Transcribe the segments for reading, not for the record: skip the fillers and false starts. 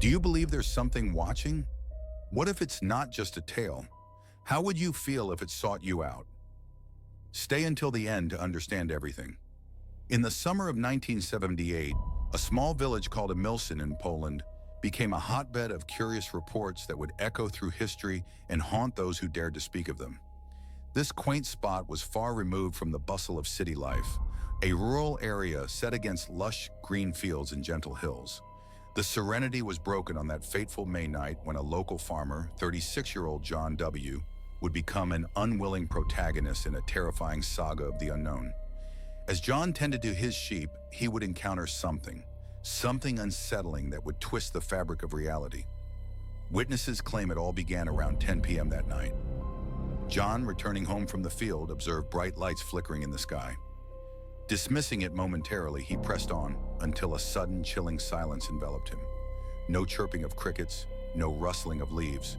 Do you believe there's something watching? What if it's not just a tale? How would you feel if it sought you out? Stay until the end to understand everything. In the summer of 1978, a small village called Emilsyn in Poland became a hotbed of curious reports that would echo through history and haunt those who dared to speak of them. This quaint spot was far removed from the bustle of city life, a rural area set against lush green fields and gentle hills. The serenity was broken on that fateful May night when a local farmer, 36-year-old John W., would become an unwilling protagonist in a terrifying saga of the unknown. As John tended to his sheep, he would encounter something unsettling that would twist the fabric of reality. Witnesses claim it all began around 10 p.m. that night. John, returning home from the field, observed bright lights flickering in the sky. Dismissing it momentarily, he pressed on until a sudden chilling silence enveloped him. No chirping of crickets, no rustling of leaves,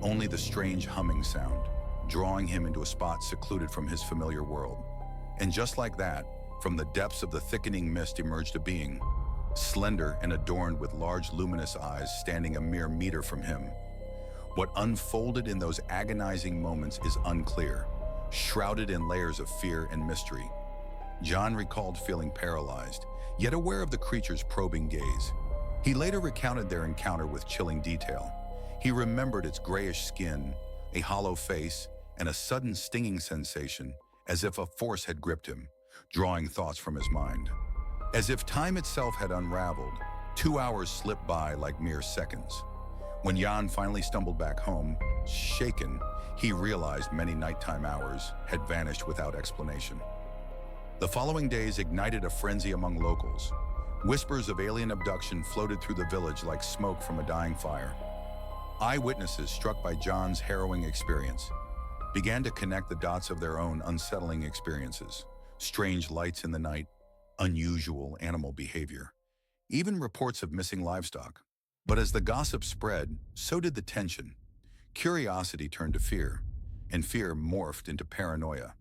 only the strange humming sound, drawing him into a spot secluded from his familiar world. And just like that, from the depths of the thickening mist emerged a being, slender and adorned with large luminous eyes standing a mere meter from him. What unfolded in those agonizing moments is unclear, shrouded in layers of fear and mystery. John recalled feeling paralyzed, yet aware of the creature's probing gaze. He later recounted their encounter with chilling detail. He remembered its grayish skin, a hollow face, and a sudden stinging sensation, as if a force had gripped him, drawing thoughts from his mind. As if time itself had unraveled, 2 hours slipped by like mere seconds. When Jan finally stumbled back home, shaken, he realized many nighttime hours had vanished without explanation. The following days ignited a frenzy among locals. Whispers of alien abduction floated through the village like smoke from a dying fire. Eyewitnesses, struck by John's harrowing experience, began to connect the dots of their own unsettling experiences. Strange lights in the night, unusual animal behavior, even reports of missing livestock. But as the gossip spread, so did the tension. Curiosity turned to fear, and fear morphed into paranoia.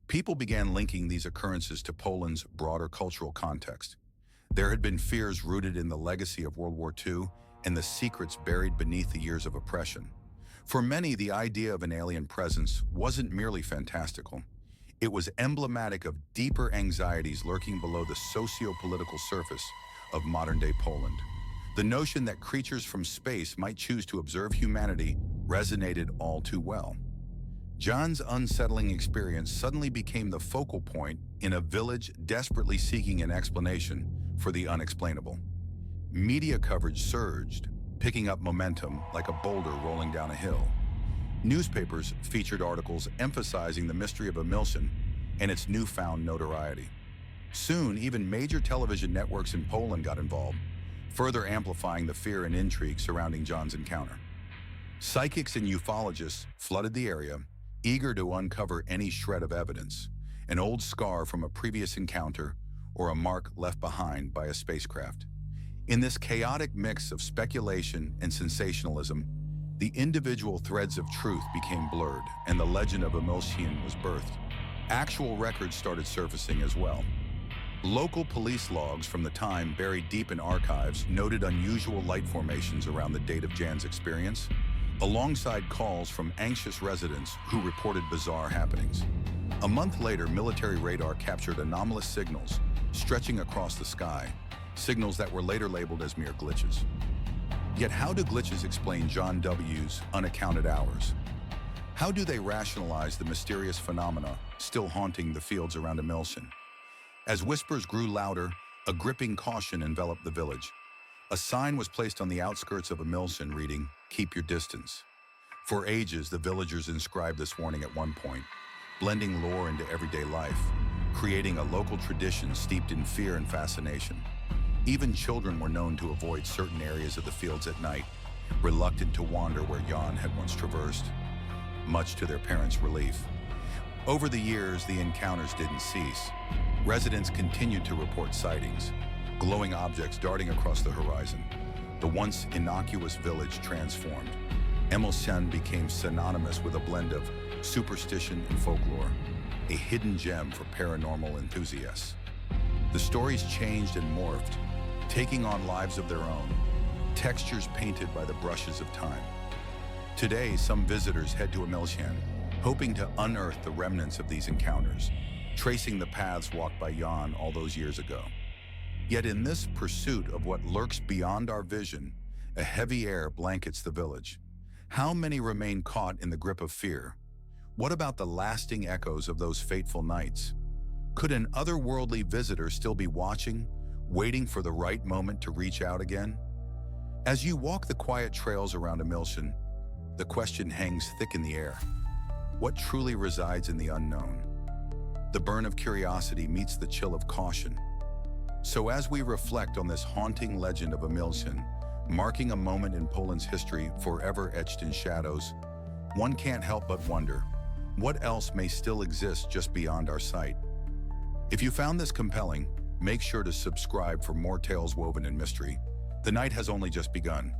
People began linking these occurrences to Poland's broader cultural context. There had been fears rooted in the legacy of World War II and the secrets buried beneath the years of oppression. For many, the idea of an alien presence wasn't merely fantastical. It was emblematic of deeper anxieties lurking below the socio-political surface of modern-day Poland. The notion that creatures from space might choose to observe humanity resonated all too well. John's unsettling experience suddenly became the focal point in a village desperately seeking an explanation for the unexplainable. Media coverage surged, picking up momentum like a boulder rolling down a hill. Newspapers featured articles emphasizing the mystery of Emilsyn and its newfound notoriety. Soon, even major television networks in Poland got involved, further amplifying the fear and intrigue surrounding John's encounter. Psychics and ufologists flooded the area, eager to uncover any shred of evidence, an old scar from a previous encounter or a mark left behind by a spacecraft. In this chaotic mix of speculation and sensationalism, the individual threads of truth became blurred and the legend of Emilsyn was birthed. Actual records started surfacing as well. Local police logs from the time buried deep in archives noted unusual light formations around the date of Jan's experience, alongside calls from anxious residents who reported bizarre happenings. A month later, military radar captured anomalous signals stretching across the sky, signals that were later labeled as mere glitches. Yet how do glitches explain John W.'s unaccounted hours? How do they rationalize the mysterious phenomena still haunting the fields around Emilsyn? As whispers grew louder, a gripping caution enveloped the village. A sign was placed on the outskirts of Emilsyn reading, "Keep your distance." For ages, the villagers inscribed this warning at one point, blending lore into everyday life, creating a local tradition steeped in fear and fascination. Even children were known to avoid certain areas of the fields at night, reluctant to wander where Jan had once traversed, much to their parents' relief. Over the years, the encounters didn't cease. Residents continued to report sightings, glowing objects darting across the horizon. The once innocuous village transformed. Emilsyn became synonymous with a blend of superstition and folklore, a hidden gem for paranormal enthusiasts. The stories changed and morphed, taking on lives of their own, textures painted by the brushes of time. Today, some visitors head to Emilshan, hoping to unearth the remnants of these encounters, tracing the paths walked by Jan all those years ago. Yet in this pursuit of what lurks beyond our vision, a heavy air blankets the village. How many remain caught in the grip of fear? What about the lasting echoes of those fateful nights? Could an otherworldly visitor still be watching, waiting for the right moment to reach out again? As you walk the quiet trails around Emilshan, the question hangs thick in the air. What truly resides in the unknown? The burn of curiosity meets the chill of caution. So as we reflect on this haunting legend of Emilshan, marking a moment in Poland's history forever etched in shadows, one can't help but wonder, what else may still exist just beyond our sight? If you found this compelling, make sure to subscribe for more tales woven in mystery. The night has only just begun.